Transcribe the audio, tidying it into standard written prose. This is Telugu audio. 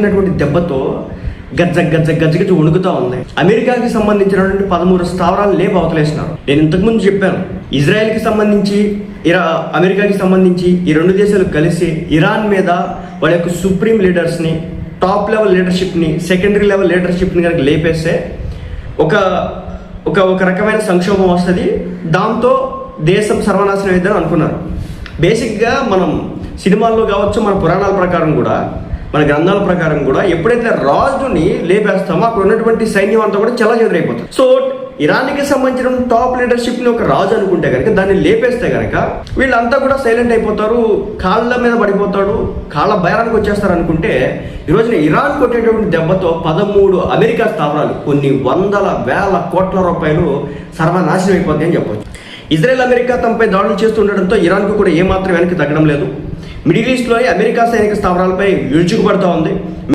కొట్టినటువంటి దెబ్బతో గజ్జ వణుకుతా ఉంది. అమెరికాకి సంబంధించినటువంటి 13 స్థావరాలు లేపు అవతలేసినారు. నేను ఇంతకుముందు చెప్పాను, ఇజ్రాయెల్కి సంబంధించి అమెరికాకి సంబంధించి ఈ రెండు దేశాలు కలిసి ఇరాన్ మీద వాళ్ళ యొక్క సుప్రీం లీడర్స్ని, టాప్ లెవెల్ లీడర్షిప్ని, సెకండరీ లెవెల్ లీడర్షిప్ని కనుక లేపేస్తే ఒక రకమైన సంక్షోభం వస్తుంది. దాంతో దేశం సర్వనాశనం అయిద్దని అనుకున్నారు. బేసిక్గా మనం సినిమాల్లో కావచ్చు, మన పురాణాల ప్రకారం కూడా, మన గ్రంథాల ప్రకారం కూడా ఎప్పుడైతే రాజుని లేపేస్తామో అక్కడ ఉన్నటువంటి సైన్యం అంతా కూడా చెల్లాచెదరైపోతుంది. సో ఇరాన్కి సంబంధించిన టాప్ లీడర్షిప్ని ఒక రాజు అనుకుంటే కనుక, దాన్ని లేపేస్తే కనుక వీళ్ళంతా కూడా సైలెంట్ అయిపోతారు, కాళ్ళ మీద పడిపోతాడు, కాళ్ళ బేరానికి వచ్చేస్తారు అనుకుంటే, ఈరోజున ఇరాన్ కొట్టేటువంటి దెబ్బతో 13 అమెరికా స్థావరాలు, కొన్ని వందల వేల కోట్ల రూపాయలు సర్వనాశనం అయిపోతాయి అని చెప్పొచ్చు. ఇజ్రాయెల్ అమెరికా తమపై దాడులు చేస్తుండటంతో ఇరాన్కు కూడా ఏమాత్రం వెనక్కి తగ్గడం లేదు. మిడిల్ ఈస్ట్లోని అమెరికా సైనిక స్థావరాలపై విరుచుకుపడుతూ ఉంది.